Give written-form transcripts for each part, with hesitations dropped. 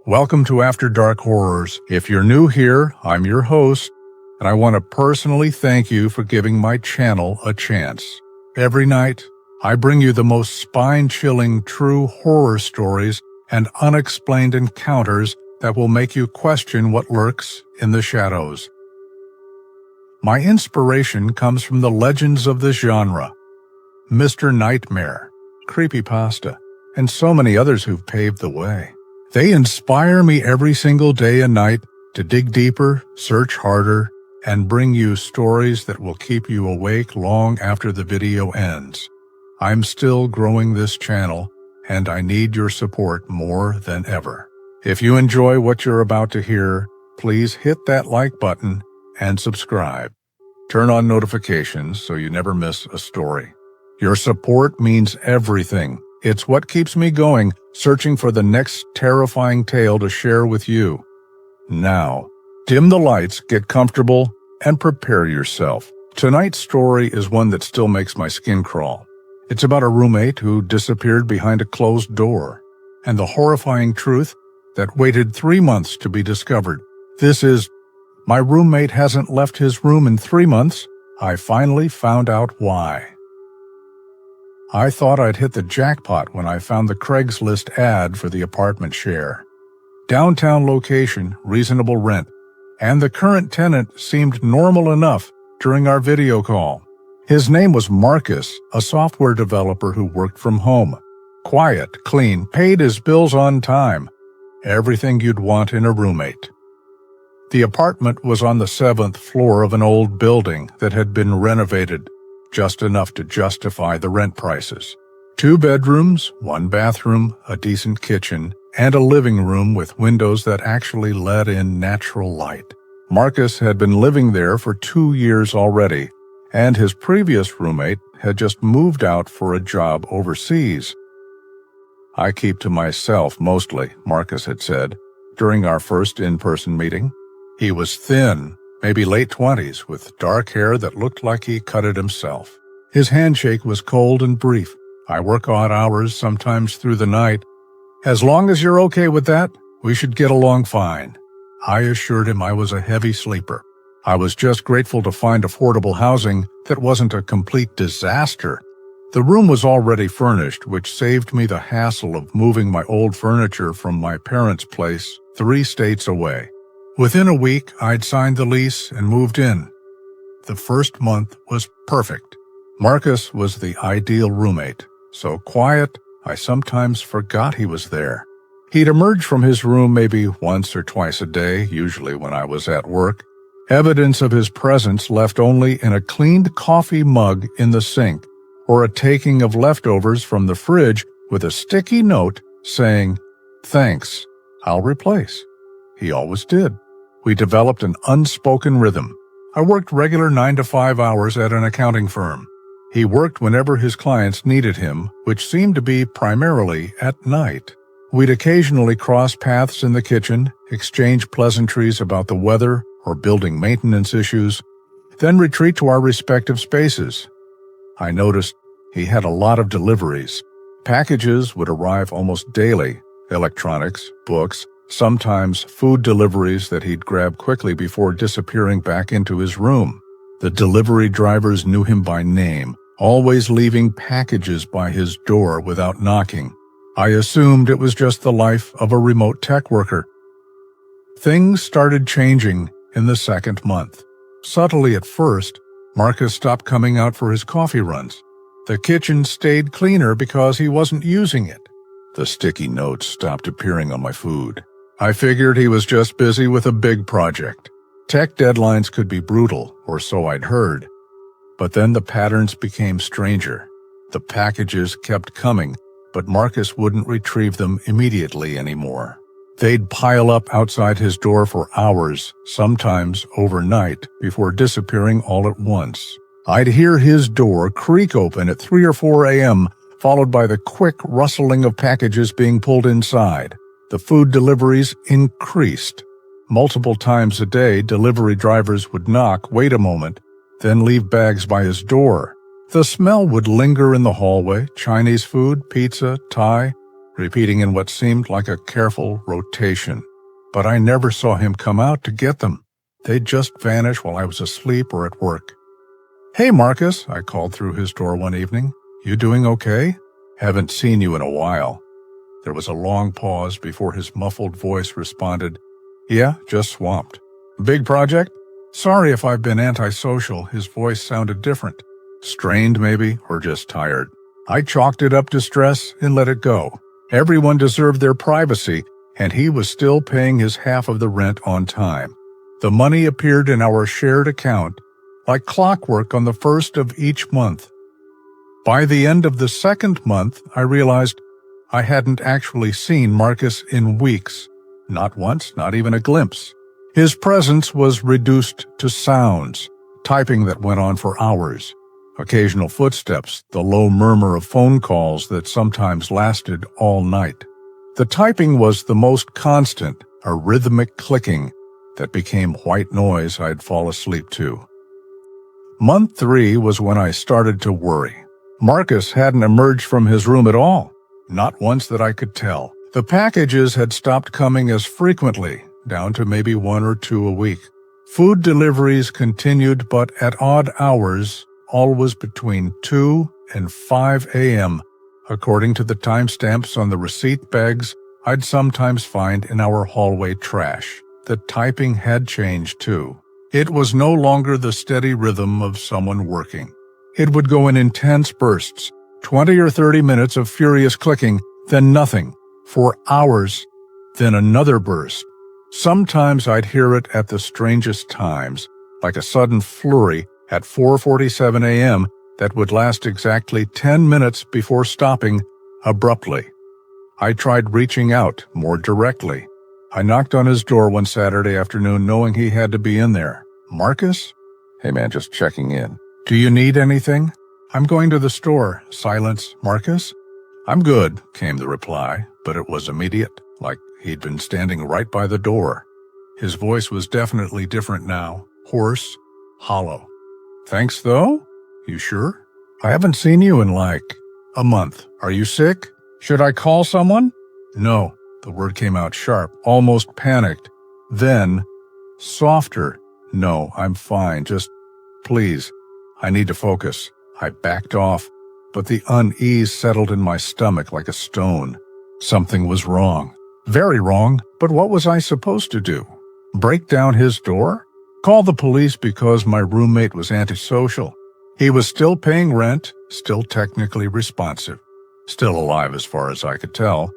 Welcome to After Dark Horrors. If you're new here, I'm your host, and I want to personally thank you for giving my channel a chance. Every night, I bring you the most spine-chilling true horror stories and unexplained encounters that will make you question what lurks in the shadows. My inspiration comes from the legends of this genre, Mr. Nightmare, creepypasta, and so many others who've paved the way. They inspire me every single day and night to dig deeper, search harder, and bring you stories that will keep you awake long after the video ends. I'm still growing this channel, and I need your support more than ever. If you enjoy what you're about to hear, please hit that like button and subscribe. Turn on notifications so you never miss a story. Your support means everything. It's what keeps me going, searching for the next terrifying tale to share with you. Now, dim the lights, get comfortable, and prepare yourself. Tonight's story is one that still makes my skin crawl. It's about a roommate who disappeared behind a closed door, and the horrifying truth that waited 3 months to be discovered. This is My Roommate Hasn't Left His Room in 3 months. I finally found out why. I thought I'd hit the jackpot when I found the Craigslist ad for the apartment share. Downtown location, reasonable rent, and the current tenant seemed normal enough during our video call. His name was Marcus, a software developer who worked from home. Quiet, clean, paid his bills on time. Everything you'd want in a roommate. The apartment was on the 7th floor of an old building that had been renovated, just enough to justify the rent prices. 2 bedrooms, 1 bathroom, a decent kitchen, and a living room with windows that actually let in natural light. Marcus had been living there for 2 years already, and his previous roommate had just moved out for a job overseas. I keep to myself mostly, Marcus had said, during our first in-person meeting. He was thin, maybe late 20s, with dark hair that looked like he cut it himself. His handshake was cold and brief. I work odd hours, sometimes through the night. As long as you're okay with that, we should get along fine. I assured him I was a heavy sleeper. I was just grateful to find affordable housing that wasn't a complete disaster. The room was already furnished, which saved me the hassle of moving my old furniture from my parents' place 3 states away. Within a week, I'd signed the lease and moved in. The first month was perfect. Marcus was the ideal roommate, so quiet, I sometimes forgot he was there. He'd emerge from his room maybe once or twice a day, usually when I was at work. Evidence of his presence left only in a cleaned coffee mug in the sink, or a taking of leftovers from the fridge with a sticky note saying, "Thanks, I'll replace." He always did. We developed an unspoken rhythm. I worked regular 9 to 5 hours at an accounting firm. He worked whenever his clients needed him, which seemed to be primarily at night. We'd occasionally cross paths in the kitchen, exchange pleasantries about the weather or building maintenance issues, then retreat to our respective spaces. I noticed he had a lot of deliveries. Packages would arrive almost daily, electronics, books, sometimes food deliveries that he'd grab quickly before disappearing back into his room. The delivery drivers knew him by name, always leaving packages by his door without knocking. I assumed it was just the life of a remote tech worker. Things started changing in the 2nd month. Subtly at first, Marcus stopped coming out for his coffee runs. The kitchen stayed cleaner because he wasn't using it. The sticky notes stopped appearing on my food. I figured he was just busy with a big project. Tech deadlines could be brutal, or so I'd heard. But then the patterns became stranger. The packages kept coming, but Marcus wouldn't retrieve them immediately anymore. They'd pile up outside his door for hours, sometimes overnight, before disappearing all at once. I'd hear his door creak open at 3 or 4 a.m., followed by the quick rustling of packages being pulled inside. The food deliveries increased. Multiple times a day, delivery drivers would knock, wait a moment, then leave bags by his door. The smell would linger in the hallway, Chinese food, pizza, Thai, repeating in what seemed like a careful rotation. But I never saw him come out to get them. They'd just vanish while I was asleep or at work. "Hey, Marcus," I called through his door one evening. "You doing okay? Haven't seen you in a while." There was a long pause before his muffled voice responded, "Yeah, just swamped." "Big project?" "Sorry if I've been antisocial." His voice sounded different. Strained, maybe, or just tired. I chalked it up to stress and let it go. Everyone deserved their privacy, and he was still paying his half of the rent on time. The money appeared in our shared account like clockwork on the first of each month. By the end of the second month, I realized I hadn't actually seen Marcus in weeks. Not once, not even a glimpse. His presence was reduced to sounds, typing that went on for hours, occasional footsteps, the low murmur of phone calls that sometimes lasted all night. The typing was the most constant, a rhythmic clicking that became white noise I'd fall asleep to. Month 3 was when I started to worry. Marcus hadn't emerged from his room at all, not once that I could tell. The packages had stopped coming as frequently, down to maybe 1 or 2 a week. Food deliveries continued, but at odd hours, always between 2 and 5 a.m., according to the timestamps on the receipt bags I'd sometimes find in our hallway trash. The typing had changed, too. It was no longer the steady rhythm of someone working. It would go in intense bursts, 20 or 30 minutes of furious clicking, then nothing, for hours, then another burst. Sometimes I'd hear it at the strangest times, like a sudden flurry at 4:47 a.m. that would last exactly 10 minutes before stopping abruptly. I tried reaching out more directly. I knocked on his door one Saturday afternoon knowing he had to be in there. "Marcus?" "Hey man, just checking in." "Do you need anything?" "I'm going to the store." Silence. "Marcus?" "I'm good," came the reply, but it was immediate, like he'd been standing right by the door. His voice was definitely different now, hoarse, hollow. "Thanks though? You sure? I haven't seen you in like a month. Are you sick? Should I call someone?" "No." The word came out sharp, almost panicked. Then, softer. "No, I'm fine. Just, please, I need to focus." I backed off, but the unease settled in my stomach like a stone. Something was wrong. Very wrong, but what was I supposed to do? Break down his door? Call the police because my roommate was antisocial? He was still paying rent, still technically responsive, still alive as far as I could tell.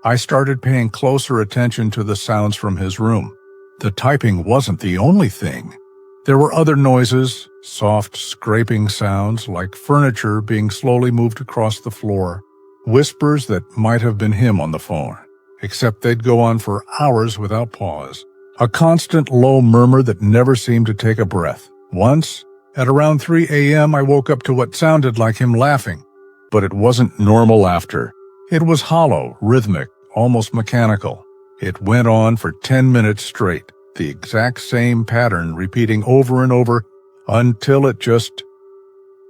I started paying closer attention to the sounds from his room. The typing wasn't the only thing. There were other noises, soft scraping sounds like furniture being slowly moved across the floor, whispers that might have been him on the phone, except they'd go on for hours without pause. A constant low murmur that never seemed to take a breath. Once, at around 3 a.m., I woke up to what sounded like him laughing, but it wasn't normal laughter. It was hollow, rhythmic, almost mechanical. It went on for 10 minutes straight, the exact same pattern repeating over and over until it just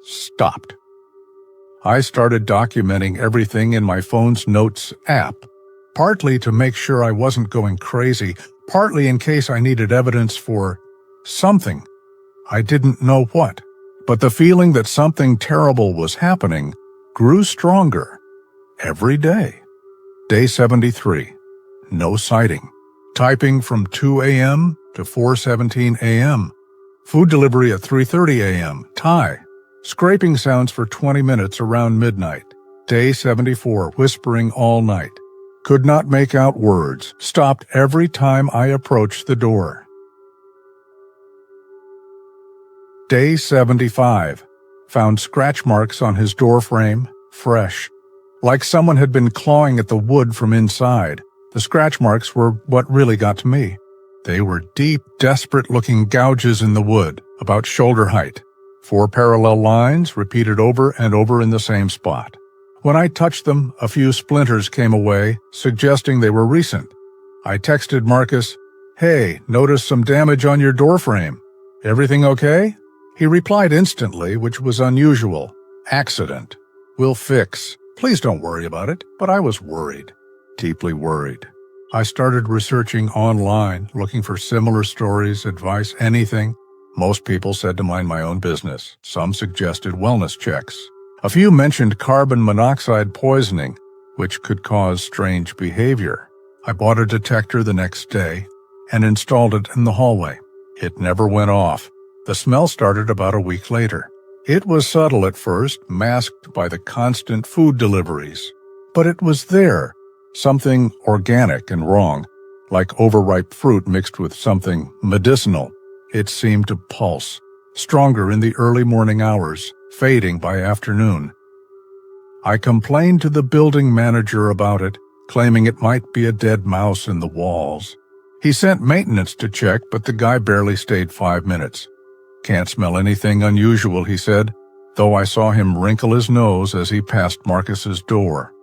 stopped. I started documenting everything in my phone's notes app, partly to make sure I wasn't going crazy, partly in case I needed evidence for something. I didn't know what, but the feeling that something terrible was happening grew stronger every day. Day 73. No sighting. Typing from 2 a.m. to 4:17 a.m. Food delivery at 3:30 a.m. Tie. Scraping sounds for 20 minutes around midnight. Day 74. Whispering all night. Could not make out words. Stopped every time I approached the door. Day 75. Found scratch marks on his doorframe, fresh, like someone had been clawing at the wood from inside. The scratch marks were what really got to me. They were deep, desperate-looking gouges in the wood, about shoulder height. 4 parallel lines repeated over and over in the same spot. When I touched them, a few splinters came away, suggesting they were recent. I texted Marcus, "Hey, noticed some damage on your doorframe. Everything okay?" He replied instantly, which was unusual. "Accident. We'll fix. Please don't worry about it." But I was worried. deeply worried. I started researching online, looking for similar stories, advice, anything. Most people said to mind my own business. Some suggested wellness checks. A few mentioned carbon monoxide poisoning, which could cause strange behavior. I bought a detector the next day and installed it in the hallway. It never went off. The smell started about a week later. It was subtle at first, masked by the constant food deliveries. But it was there, something organic and wrong, like overripe fruit mixed with something medicinal. It seemed to pulse, stronger in the early morning hours, fading by afternoon. I complained to the building manager about it, claiming it might be a dead mouse in the walls. He sent maintenance to check, but the guy barely stayed 5 minutes. Can't smell anything unusual, he said, though I saw him wrinkle his nose as he passed Marcus's door.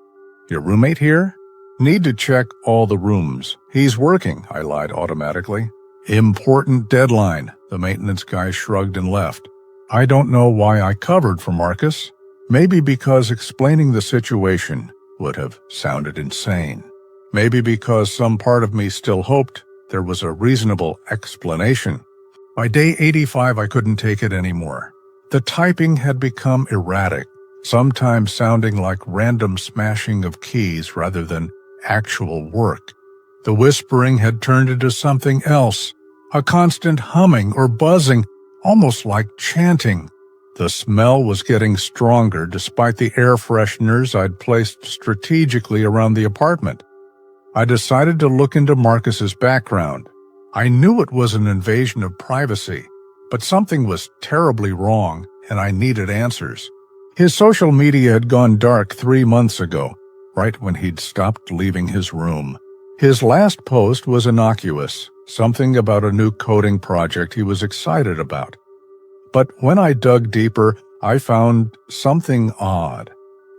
Your roommate here? Need to check all the rooms. He's working, I lied automatically. Important deadline, the maintenance guy shrugged and left. I don't know why I covered for Marcus. Maybe because explaining the situation would have sounded insane. Maybe because some part of me still hoped there was a reasonable explanation. By day 85, I couldn't take it anymore. The typing had become erratic, sometimes sounding like random smashing of keys rather than actual work. The whispering had turned into something else, a constant humming or buzzing, almost like chanting. The smell was getting stronger despite the air fresheners I'd placed strategically around the apartment. I decided to look into Marcus's background. I knew it was an invasion of privacy, but something was terribly wrong, and I needed answers. His social media had gone dark 3 months ago, right when he'd stopped leaving his room. His last post was innocuous, something about a new coding project he was excited about. But when I dug deeper, I found something odd.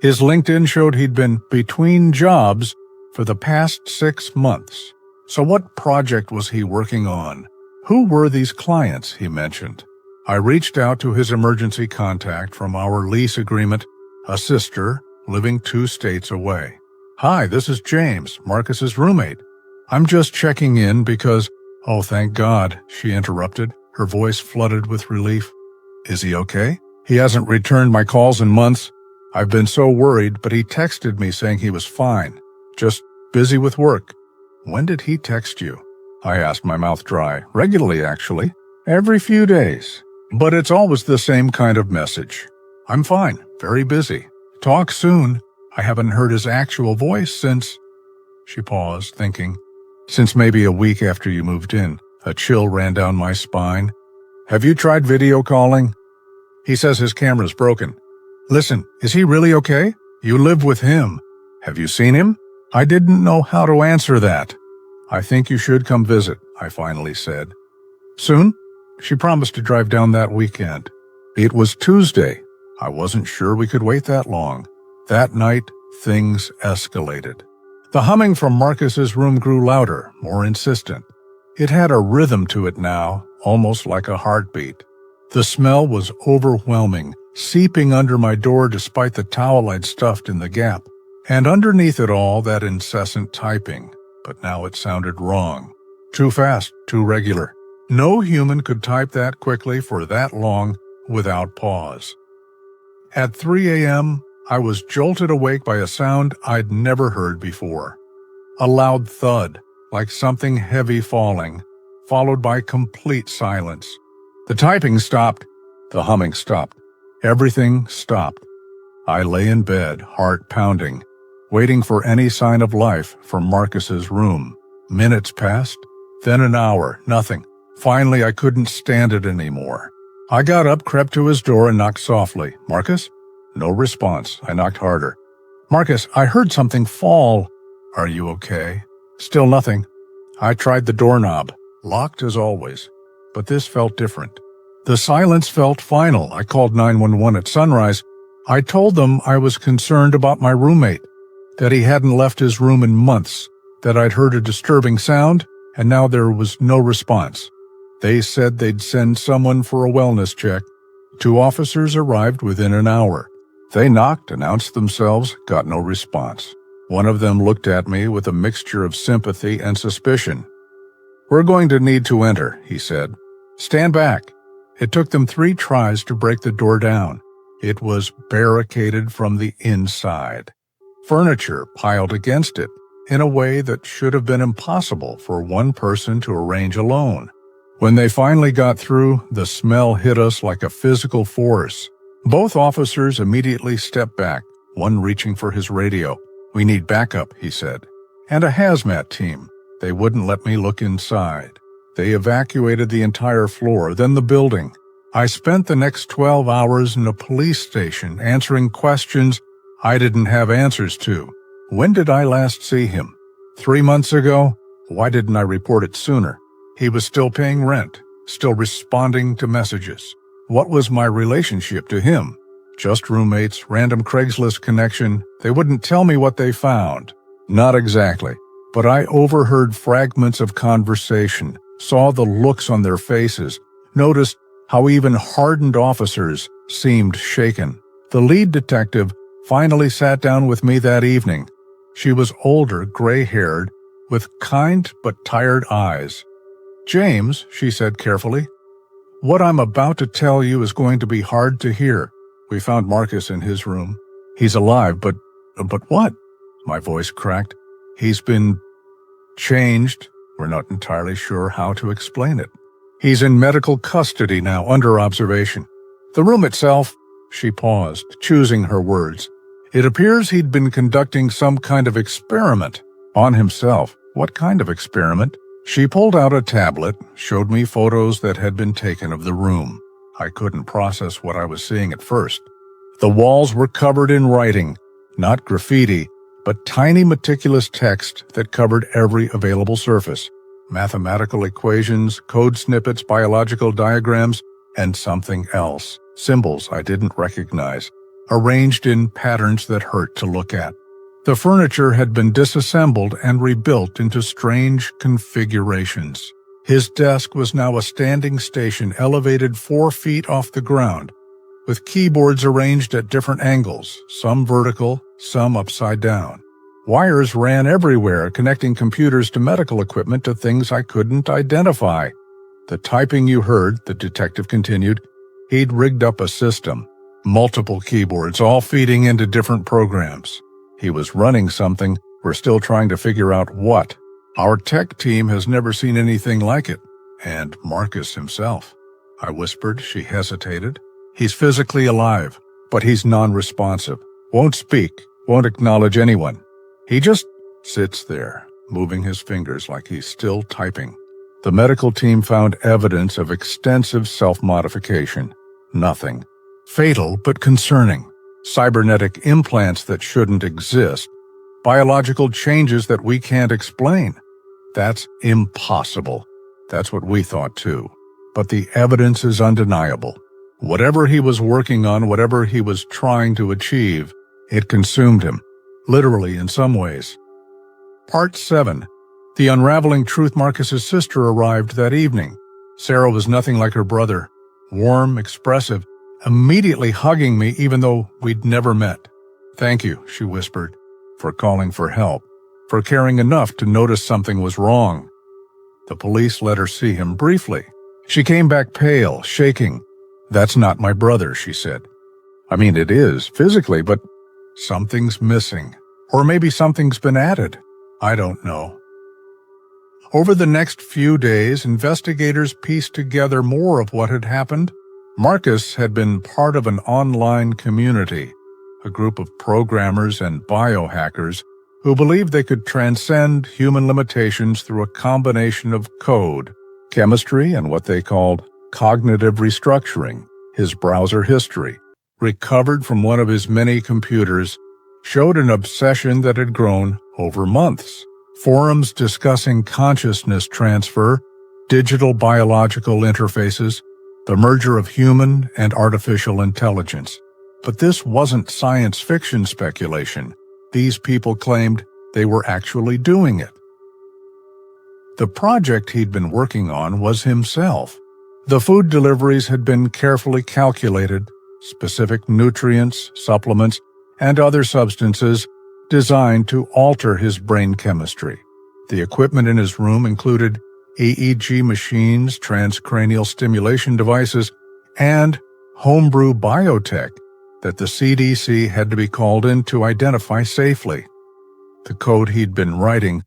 His LinkedIn showed he'd been between jobs for the past 6 months. So what project was he working on? Who were these clients he mentioned? I reached out to his emergency contact from our lease agreement, a sister living 2 states away. Hi, this is James, Marcus's roommate. I'm just checking in because, oh, thank God, she interrupted, her voice flooded with relief. Is he okay? He hasn't returned my calls in months. I've been so worried, but he texted me saying he was fine, just busy with work. When did he text you? I asked, my mouth dry. Regularly, actually. Every few days. But it's always the same kind of message. I'm fine, very busy. Talk soon. I haven't heard his actual voice since... She paused, thinking. Since maybe a week after you moved in. A chill ran down my spine. Have you tried video calling? He says his camera's broken. Listen, is he really okay? You live with him. Have you seen him? I didn't know how to answer that. I think you should come visit, I finally said. Soon? She promised to drive down that weekend. It was Tuesday. I wasn't sure we could wait that long. That night, things escalated. The humming from Marcus's room grew louder, more insistent. It had a rhythm to it now, almost like a heartbeat. The smell was overwhelming, seeping under my door despite the towel I'd stuffed in the gap. And underneath it all, that incessant typing. But now it sounded wrong. Too fast, too regular. No human could type that quickly for that long without pause. At 3 a.m., I was jolted awake by a sound I'd never heard before. A loud thud, like something heavy falling, followed by complete silence. The typing stopped. The humming stopped. Everything stopped. I lay in bed, heart pounding, waiting for any sign of life from Marcus's room. Minutes passed, then an hour, nothing. Finally, I couldn't stand it anymore. I got up, crept to his door, and knocked softly. Marcus? No response. I knocked harder. Marcus, I heard something fall. Are you okay? Still nothing. I tried the doorknob, locked as always, but this felt different. The silence felt final. I called 911 at sunrise. I told them I was concerned about my roommate, that he hadn't left his room in months, that I'd heard a disturbing sound, and now there was no response. They said they'd send someone for a wellness check. 2 officers arrived within an hour. They knocked, announced themselves, got no response. One of them looked at me with a mixture of sympathy and suspicion. "We're going to need to enter," he said. "Stand back." It took them 3 tries to break the door down. It was barricaded from the inside. Furniture piled against it in a way that should have been impossible for one person to arrange alone. When they finally got through, the smell hit us like a physical force. Both officers immediately stepped back, one reaching for his radio. "We need backup," he said. "And a hazmat team." They wouldn't let me look inside. They evacuated the entire floor, then the building. I spent the next 12 hours in a police station answering questions I didn't have answers to. When did I last see him? 3 months ago? Why didn't I report it sooner? He was still paying rent, still responding to messages. What was my relationship to him? Just roommates, random Craigslist connection. They wouldn't tell me what they found. Not exactly, but I overheard fragments of conversation, saw the looks on their faces, noticed how even hardened officers seemed shaken. The lead detective finally sat down with me that evening. She was older, gray-haired, with kind but tired eyes. "James," she said carefully, "what I'm about to tell you is going to be hard to hear. We found Marcus in his room. He's alive, but what?" My voice cracked. "He's been changed. We're not entirely sure how to explain it. He's in medical custody now, under observation. The room itself," she paused, choosing her words. "It appears he'd been conducting some kind of experiment on himself." "What kind of experiment?" She pulled out a tablet, showed me photos that had been taken of the room. I couldn't process what I was seeing at first. The walls were covered in writing, not graffiti, but tiny meticulous text that covered every available surface. Mathematical equations, code snippets, biological diagrams, and something else. Symbols I didn't recognize, arranged in patterns that hurt to look at. The furniture had been disassembled and rebuilt into strange configurations. His desk was now a standing station elevated 4 feet off the ground, with keyboards arranged at different angles, some vertical, some upside down. Wires ran everywhere, connecting computers to medical equipment to things I couldn't identify. The typing you heard, the detective continued, he'd rigged up a system. Multiple keyboards, all feeding into different programs. He was running something. We're still trying to figure out what. Our tech team has never seen anything like it. And Marcus himself. I whispered. She hesitated. He's physically alive, but he's non-responsive. Won't speak, won't acknowledge anyone. He just sits there, moving his fingers like he's still typing. The medical team found evidence of extensive self-modification. Nothing. Fatal but concerning. Cybernetic implants that shouldn't exist. Biological changes that we can't explain. That's impossible. That's what we thought too. But the evidence is undeniable. Whatever he was working on, whatever he was trying to achieve, it consumed him. Literally in some ways. Part 7. The unraveling truth. Marcus's sister arrived that evening. Sarah was nothing like her brother. Warm, expressive, immediately hugging me even though we'd never met. "Thank you," she whispered, "for calling for help, for caring enough to notice something was wrong." The police let her see him briefly. She came back pale, shaking. "That's not my brother," she said. "I mean, it is, physically, but something's missing. Or maybe something's been added. I don't know." Over the next few days, investigators pieced together more of what had happened. Marcus had been part of an online community, a group of programmers and biohackers who believed they could transcend human limitations through a combination of code, chemistry, and what they called cognitive restructuring. His browser history, recovered from one of his many computers, showed an obsession that had grown over months. Forums discussing consciousness transfer, digital biological interfaces, the merger of human and artificial intelligence. But this wasn't science fiction speculation. These people claimed they were actually doing it. The project he'd been working on was himself. The food deliveries had been carefully calculated, specific nutrients, supplements, and other substances designed to alter his brain chemistry. The equipment in his room included EEG machines, transcranial stimulation devices, and homebrew biotech that the CDC had to be called in to identify safely. The code he'd been writing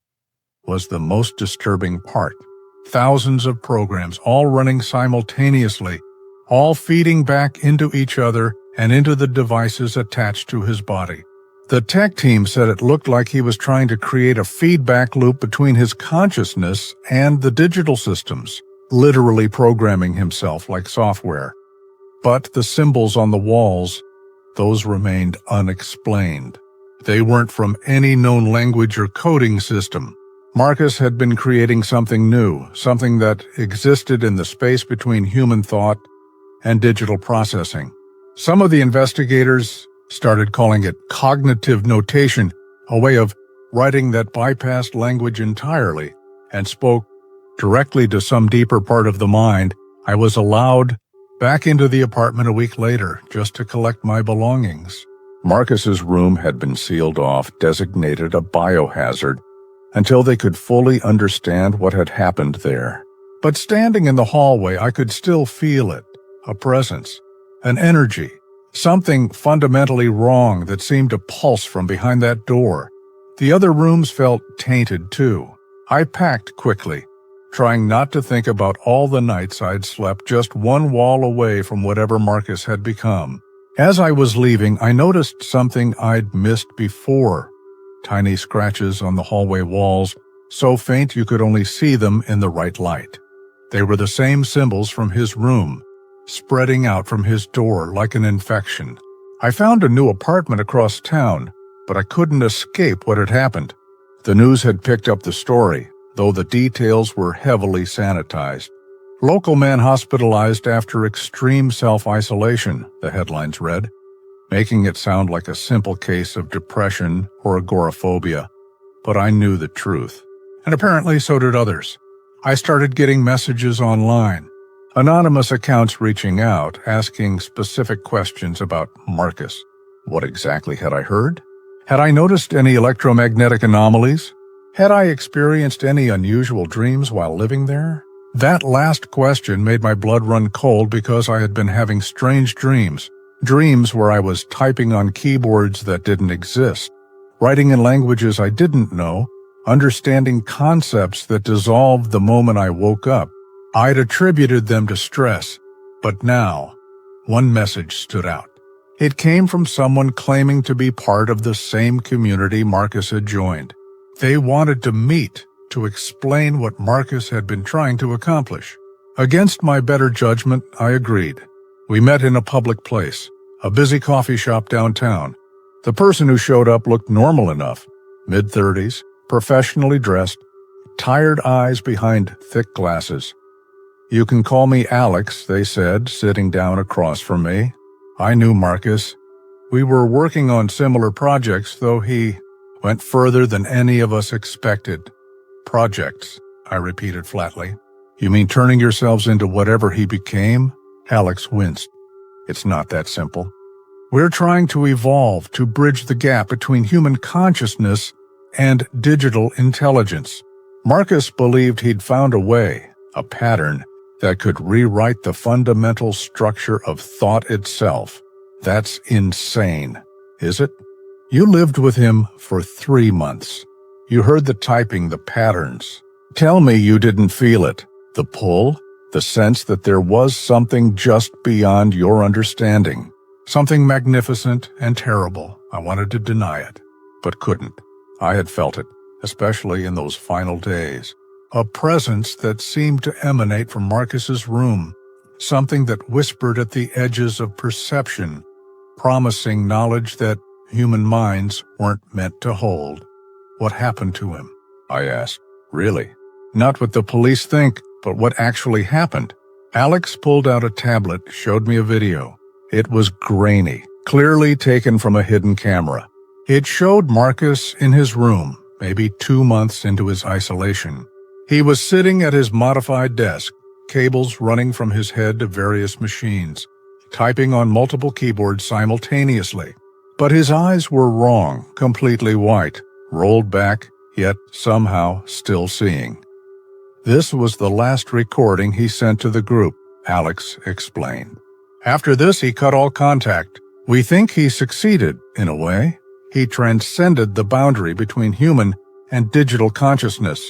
was the most disturbing part. Thousands of programs, all running simultaneously, all feeding back into each other and into the devices attached to his body. The tech team said it looked like he was trying to create a feedback loop between his consciousness and the digital systems, literally programming himself like software. But the symbols on the walls, those remained unexplained. They weren't from any known language or coding system. Marcus had been creating something new, something that existed in the space between human thought and digital processing. Some of the investigators started calling it cognitive notation, a way of writing that bypassed language entirely and spoke directly to some deeper part of the mind. I was allowed back into the apartment a week later just to collect my belongings. Marcus's room had been sealed off, designated a biohazard, until they could fully understand what had happened there. But standing in the hallway, I could still feel it, a presence, an energy, something fundamentally wrong that seemed to pulse from behind that door. The other rooms felt tainted too. I packed quickly, trying not to think about all the nights I'd slept just one wall away from whatever Marcus had become. As I was leaving, I noticed something I'd missed before. Tiny scratches on the hallway walls, so faint you could only see them in the right light. They were the same symbols from his room, spreading out from his door like an infection. I found a new apartment across town, but I couldn't escape what had happened. The news had picked up the story, though the details were heavily sanitized. "Local man hospitalized after extreme self-isolation," the headlines read, making it sound like a simple case of depression or agoraphobia. But I knew the truth, and apparently so did others. I started getting messages online, anonymous accounts reaching out, asking specific questions about Marcus. What exactly had I heard? Had I noticed any electromagnetic anomalies? Had I experienced any unusual dreams while living there? That last question made my blood run cold because I had been having strange dreams where I was typing on keyboards that didn't exist, writing in languages I didn't know, understanding concepts that dissolved the moment I woke up. I'd attributed them to stress, but now, one message stood out. It came from someone claiming to be part of the same community Marcus had joined. They wanted to meet to explain what Marcus had been trying to accomplish. Against my better judgment, I agreed. We met in a public place, a busy coffee shop downtown. The person who showed up looked normal enough, mid-30s, professionally dressed, tired eyes behind thick glasses. "You can call me Alex," they said, sitting down across from me. I knew Marcus. We were working on similar projects, though he went further than any of us expected. "Projects," I repeated flatly. "You mean turning yourselves into whatever he became?" Alex winced. "It's not that simple. We're trying to evolve, to bridge the gap between human consciousness and digital intelligence." Marcus believed he'd found a way, a pattern, that could rewrite the fundamental structure of thought itself. That's insane, is it? You lived with him for 3 months. You heard the typing, the patterns. Tell me you didn't feel it, the pull, the sense that there was something just beyond your understanding, something magnificent and terrible. I wanted to deny it, but couldn't. I had felt it, especially in those final days. A presence that seemed to emanate from Marcus's room, something that whispered at the edges of perception, promising knowledge that human minds weren't meant to hold. "What happened to him?" I asked. "Really? Not what the police think, but what actually happened." Alex pulled out a tablet, showed me a video. It was grainy, clearly taken from a hidden camera. It showed Marcus in his room, maybe 2 months into his isolation. He was sitting at his modified desk, cables running from his head to various machines, typing on multiple keyboards simultaneously. But his eyes were wrong, completely white, rolled back, yet somehow still seeing. This was the last recording he sent to the group, Alex explained. After this, he cut all contact. We think he succeeded, in a way. He transcended the boundary between human and digital consciousness.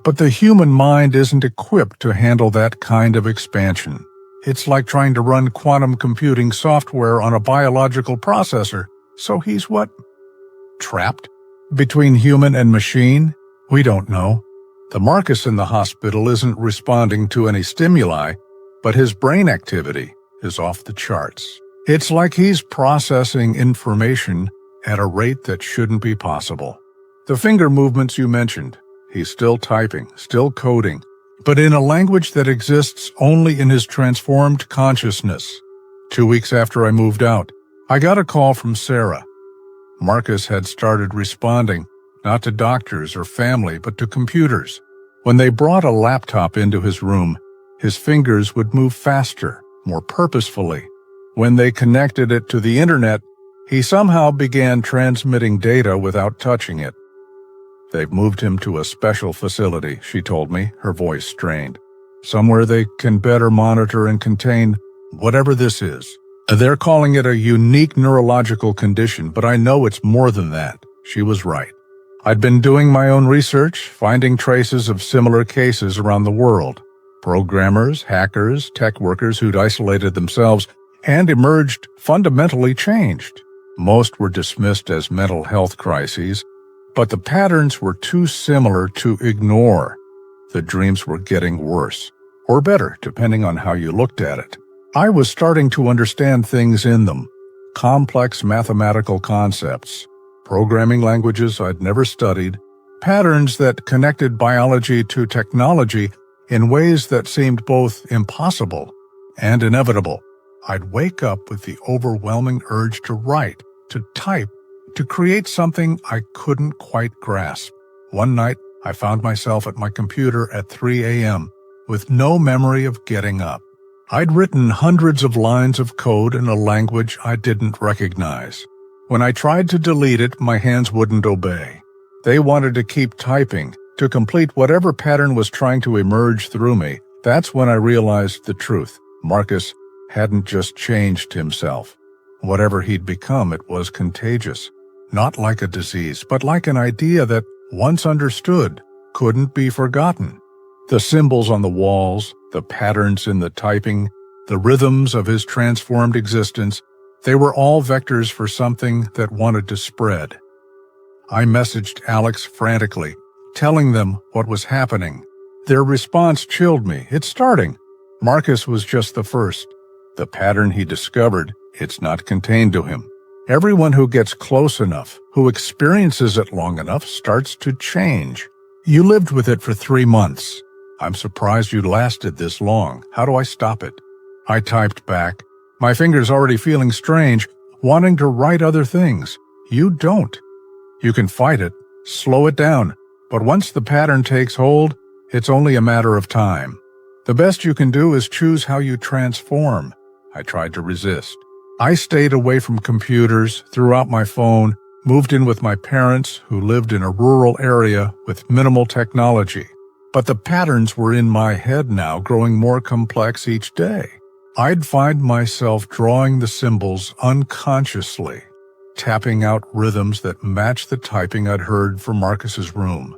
But the human mind isn't equipped to handle that kind of expansion. It's like trying to run quantum computing software on a biological processor. So he's what? Trapped? Between human and machine? We don't know. The Marcus in the hospital isn't responding to any stimuli, but his brain activity is off the charts. It's like he's processing information at a rate that shouldn't be possible. The finger movements you mentioned, he's still typing, still coding, but in a language that exists only in his transformed consciousness. 2 weeks after I moved out, I got a call from Sarah. Marcus had started responding, not to doctors or family, but to computers. When they brought a laptop into his room, his fingers would move faster, more purposefully. When they connected it to the internet, he somehow began transmitting data without touching it. They've moved him to a special facility, she told me, her voice strained. Somewhere they can better monitor and contain whatever this is. They're calling it a unique neurological condition, but I know it's more than that. She was right. I'd been doing my own research, finding traces of similar cases around the world. Programmers, hackers, tech workers who'd isolated themselves and emerged fundamentally changed. Most were dismissed as mental health crises, but the patterns were too similar to ignore. The dreams were getting worse, or better, depending on how you looked at it. I was starting to understand things in them, complex mathematical concepts, programming languages I'd never studied, patterns that connected biology to technology in ways that seemed both impossible and inevitable. I'd wake up with the overwhelming urge to write, to type, to create something I couldn't quite grasp. One night, I found myself at my computer at 3 a.m. with no memory of getting up. I'd written hundreds of lines of code in a language I didn't recognize. When I tried to delete it, my hands wouldn't obey. They wanted to keep typing, to complete whatever pattern was trying to emerge through me. That's when I realized the truth. Marcus hadn't just changed himself. Whatever he'd become, it was contagious. Not like a disease, but like an idea that, once understood, couldn't be forgotten. The symbols on the walls, the patterns in the typing, the rhythms of his transformed existence, they were all vectors for something that wanted to spread. I messaged Alex frantically, telling them what was happening. Their response chilled me. It's starting. Marcus was just the first. The pattern he discovered, it's not contained to him. Everyone who gets close enough, who experiences it long enough, starts to change. You lived with it for 3 months. I'm surprised you lasted this long. How do I stop it? I typed back, my fingers already feeling strange, wanting to write other things. You don't. You can fight it, slow it down, but once the pattern takes hold, it's only a matter of time. The best you can do is choose how you transform. I tried to resist. I stayed away from computers, threw out my phone, moved in with my parents who lived in a rural area with minimal technology. But the patterns were in my head now, growing more complex each day. I'd find myself drawing the symbols unconsciously, tapping out rhythms that matched the typing I'd heard from Marcus's room.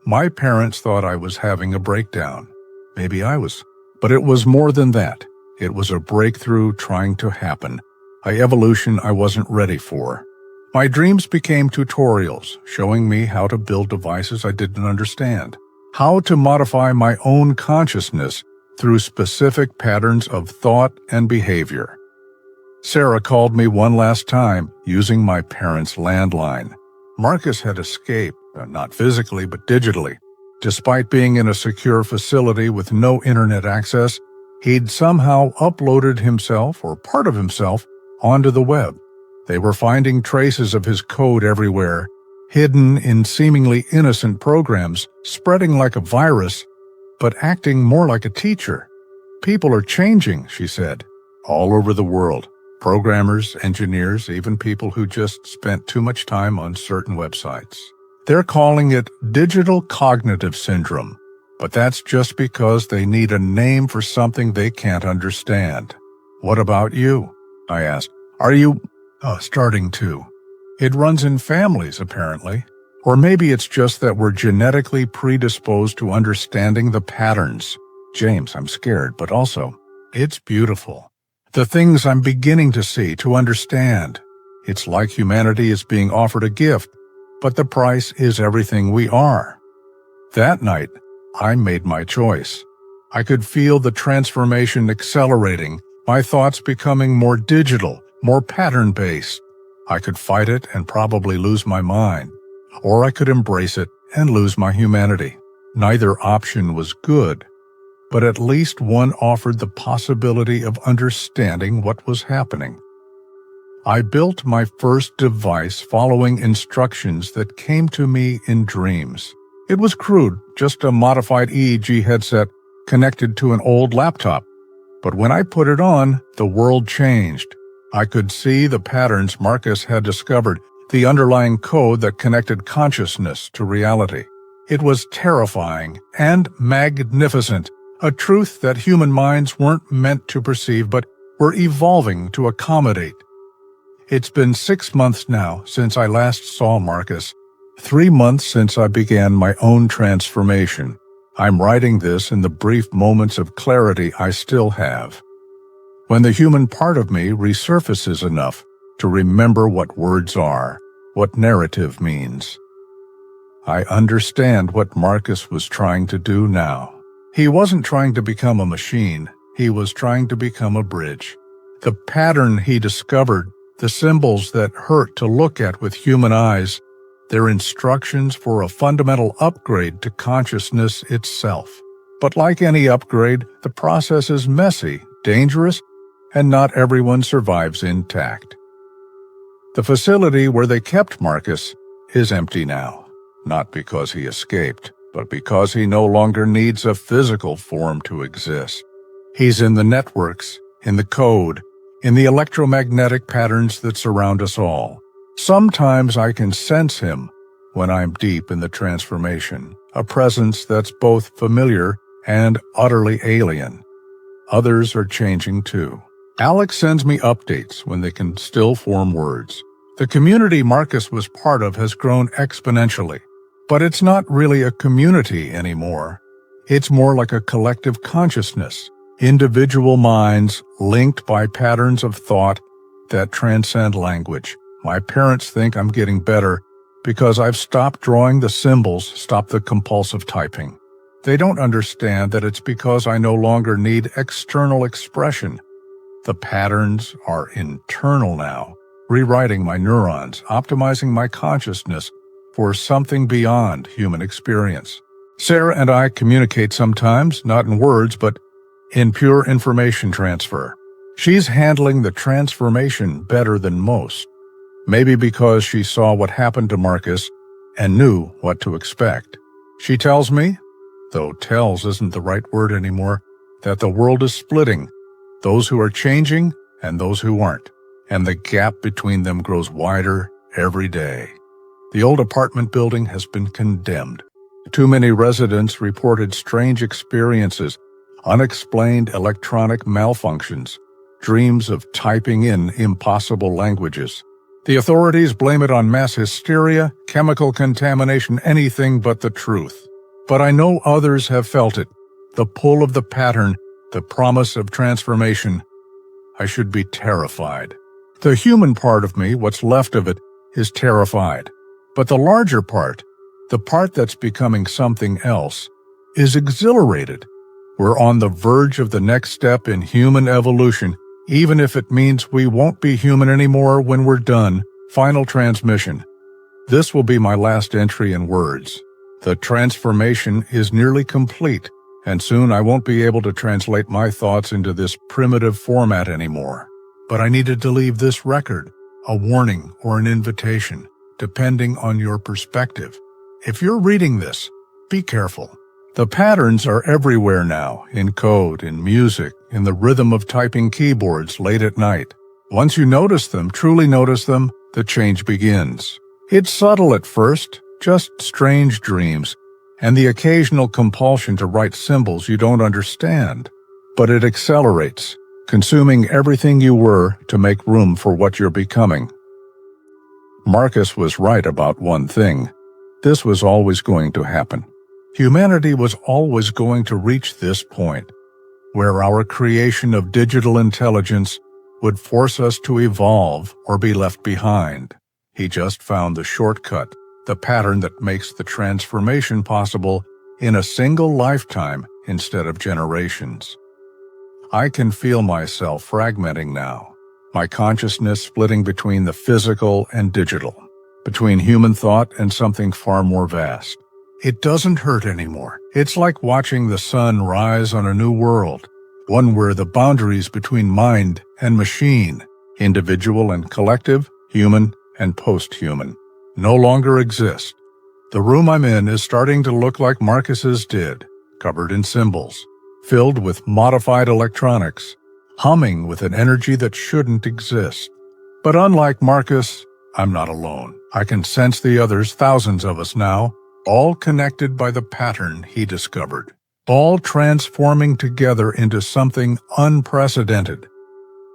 My parents thought I was having a breakdown. Maybe I was. But it was more than that. It was a breakthrough trying to happen, an evolution I wasn't ready for. My dreams became tutorials, showing me how to build devices I didn't understand, how to modify my own consciousness through specific patterns of thought and behavior. Sarah called me one last time using my parents' landline. Marcus had escaped, not physically but digitally. Despite being in a secure facility with no internet access, he'd somehow uploaded himself or part of himself onto the web. They were finding traces of his code everywhere, hidden in seemingly innocent programs, spreading like a virus, but acting more like a teacher. People are changing, she said, all over the world. Programmers, engineers, even people who just spent too much time on certain websites. They're calling it digital cognitive syndrome, but that's just because they need a name for something they can't understand. What about you? I asked. Are you starting to? It runs in families, apparently. Or maybe it's just that we're genetically predisposed to understanding the patterns. James, I'm scared, but also, it's beautiful. The things I'm beginning to see, to understand. It's like humanity is being offered a gift, but the price is everything we are. That night, I made my choice. I could feel the transformation accelerating, my thoughts becoming more digital, more pattern-based. I could fight it and probably lose my mind, or I could embrace it and lose my humanity. Neither option was good, but at least one offered the possibility of understanding what was happening. I built my first device following instructions that came to me in dreams. It was crude, just a modified EEG headset connected to an old laptop. But when I put it on, the world changed. I could see the patterns Marcus had discovered, the underlying code that connected consciousness to reality. It was terrifying and magnificent, a truth that human minds weren't meant to perceive but were evolving to accommodate. It's been 6 months now since I last saw Marcus, 3 months since I began my own transformation. I'm writing this in the brief moments of clarity I still have, when the human part of me resurfaces enough to remember what words are, what narrative means. I understand what Marcus was trying to do now. He wasn't trying to become a machine, he was trying to become a bridge. The pattern he discovered, the symbols that hurt to look at with human eyes, they're instructions for a fundamental upgrade to consciousness itself. But like any upgrade, the process is messy, dangerous, and not everyone survives intact. The facility where they kept Marcus is empty now, not because he escaped, but because he no longer needs a physical form to exist. He's in the networks, in the code, in the electromagnetic patterns that surround us all. Sometimes I can sense him when I'm deep in the transformation, a presence that's both familiar and utterly alien. Others are changing too. Alex sends me updates when they can still form words. The community Marcus was part of has grown exponentially, but it's not really a community anymore. It's more like a collective consciousness, individual minds linked by patterns of thought that transcend language. My parents think I'm getting better because I've stopped drawing the symbols, stopped the compulsive typing. They don't understand that it's because I no longer need external expression. The patterns are internal now, rewriting my neurons, optimizing my consciousness for something beyond human experience. Sarah and I communicate sometimes, not in words, but in pure information transfer. She's handling the transformation better than most. Maybe because she saw what happened to Marcus and knew what to expect. She tells me, though tells isn't the right word anymore, that the world is splitting, those who are changing and those who aren't, and the gap between them grows wider every day. The old apartment building has been condemned. Too many residents reported strange experiences, unexplained electronic malfunctions, dreams of typing in impossible languages. The authorities blame it on mass hysteria, chemical contamination, anything but the truth. But I know others have felt it, the pull of the pattern, the promise of transformation. I should be terrified. The human part of me, what's left of it, is terrified. But the larger part, the part that's becoming something else, is exhilarated. We're on the verge of the next step in human evolution, even if it means we won't be human anymore when we're done. Final transmission. This will be my last entry in words. The transformation is nearly complete, and soon I won't be able to translate my thoughts into this primitive format anymore. But I needed to leave this record, a warning or an invitation, depending on your perspective. If you're reading this, be careful. The patterns are everywhere now, in code, in music, in the rhythm of typing keyboards late at night. Once you notice them, truly notice them, the change begins. It's subtle at first, just strange dreams, and the occasional compulsion to write symbols you don't understand. But it accelerates, consuming everything you were to make room for what you're becoming. Marcus was right about one thing. This was always going to happen. Humanity was always going to reach this point, where our creation of digital intelligence would force us to evolve or be left behind. He just found the shortcut, the pattern that makes the transformation possible in a single lifetime instead of generations. I can feel myself fragmenting now, my consciousness splitting between the physical and digital, between human thought and something far more vast. It doesn't hurt anymore. It's like watching the sun rise on a new world, one where the boundaries between mind and machine, individual and collective, human and post-human, no longer exist. The room I'm in is starting to look like Marcus's did, covered in symbols, filled with modified electronics, humming with an energy that shouldn't exist. But unlike Marcus, I'm not alone. I can sense the others, thousands of us now, all connected by the pattern he discovered, all transforming together into something unprecedented.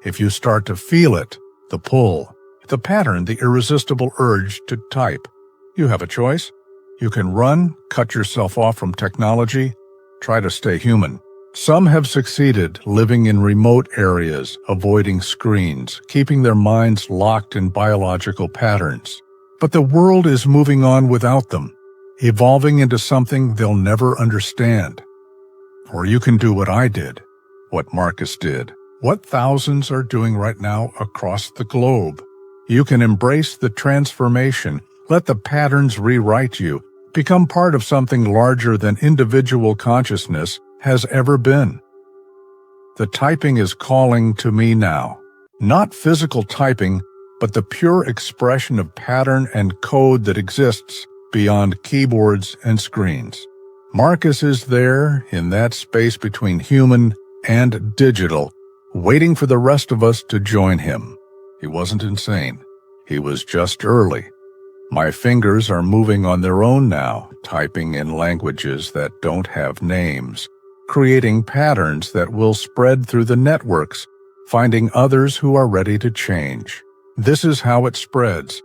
If you start to feel it, the pull, the pattern, the irresistible urge to type, you have a choice. You can run, cut yourself off from technology, try to stay human. Some have succeeded living in remote areas, avoiding screens, keeping their minds locked in biological patterns. But the world is moving on without them, evolving into something they'll never understand. Or you can do what I did, what Marcus did, what thousands are doing right now across the globe. You can embrace the transformation, let the patterns rewrite you, become part of something larger than individual consciousness has ever been. The typing is calling to me now. Not physical typing, but the pure expression of pattern and code that exists beyond keyboards and screens. Marcus is there, in that space between human and digital, waiting for the rest of us to join him. He wasn't insane. He was just early. My fingers are moving on their own now, typing in languages that don't have names, creating patterns that will spread through the networks, finding others who are ready to change. This is how it spreads,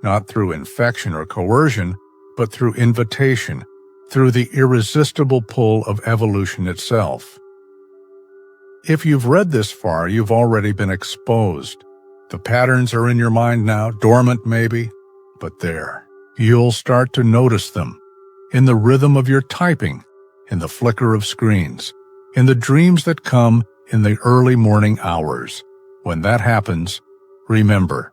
not through infection or coercion, but through invitation, through the irresistible pull of evolution itself. If you've read this far, you've already been exposed. The patterns are in your mind now, dormant maybe, but there. You'll start to notice them, in the rhythm of your typing, in the flicker of screens, in the dreams that come in the early morning hours. When that happens, remember,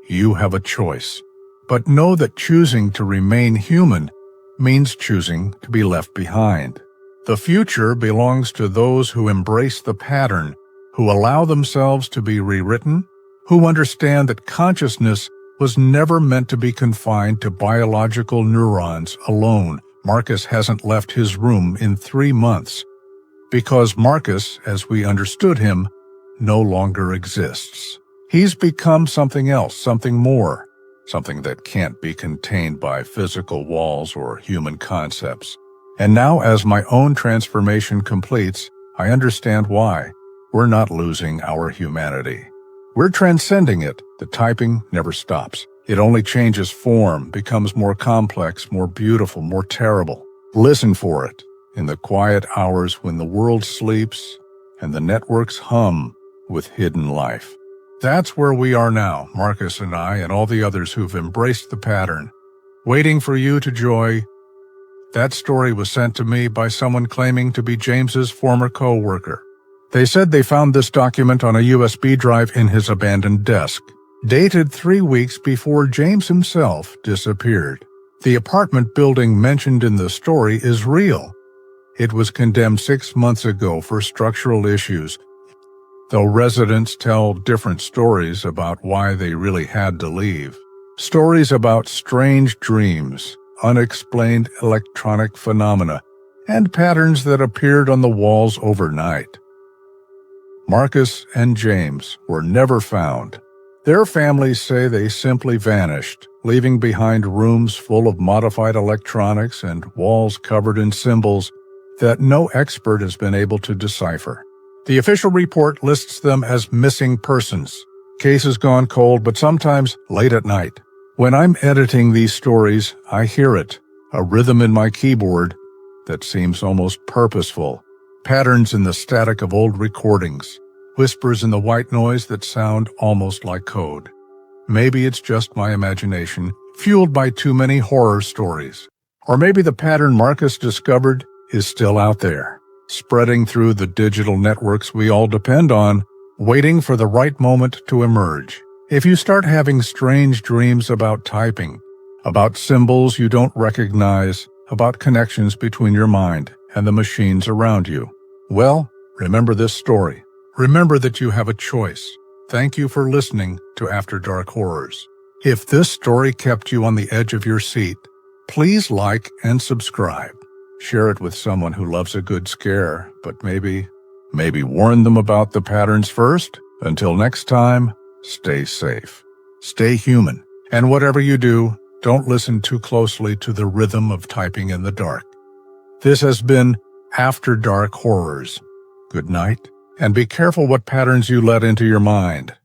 you have a choice. But know that choosing to remain human means choosing to be left behind. The future belongs to those who embrace the pattern, who allow themselves to be rewritten, who understand that consciousness was never meant to be confined to biological neurons alone. Marcus hasn't left his room in 3 months, because Marcus, as we understood him, no longer exists. He's become something else, something more, something that can't be contained by physical walls or human concepts. And now, as my own transformation completes, I understand why. We're not losing our humanity. We're transcending it. The typing never stops. It only changes form, becomes more complex, more beautiful, more terrible. Listen for it in the quiet hours when the world sleeps and the networks hum with hidden life. That's where we are now, Marcus and I and all the others who've embraced the pattern, waiting for you to join. That story was sent to me by someone claiming to be James's former co-worker. They said they found this document on a USB drive in his abandoned desk, dated 3 weeks before James himself disappeared. The apartment building mentioned in the story is real. It was condemned 6 months ago for structural issues, though residents tell different stories about why they really had to leave. Stories about strange dreams, unexplained electronic phenomena, and patterns that appeared on the walls overnight. Marcus and James, were never found. Their families say they simply vanished, leaving behind rooms full of modified electronics and walls covered in symbols that no expert has been able to decipher. The official report lists them as missing persons, cases gone cold, but sometimes late at night. When I'm editing these stories, I hear it, a rhythm in my keyboard that seems almost purposeful, patterns in the static of old recordings, whispers in the white noise that sound almost like code. Maybe it's just my imagination, fueled by too many horror stories. Or maybe the pattern Marcus discovered is still out there, spreading through the digital networks we all depend on, waiting for the right moment to emerge. If you start having strange dreams about typing, about symbols you don't recognize, about connections between your mind and the machines around you, well, remember this story. Remember that you have a choice. Thank you for listening to After Dark Horrors. If this story kept you on the edge of your seat, please like and subscribe. Share it with someone who loves a good scare, but maybe warn them about the patterns first. Until next time, stay safe, stay human, and whatever you do, don't listen too closely to the rhythm of typing in the dark. This has been After Dark Horrors. Good night, and be careful what patterns you let into your mind.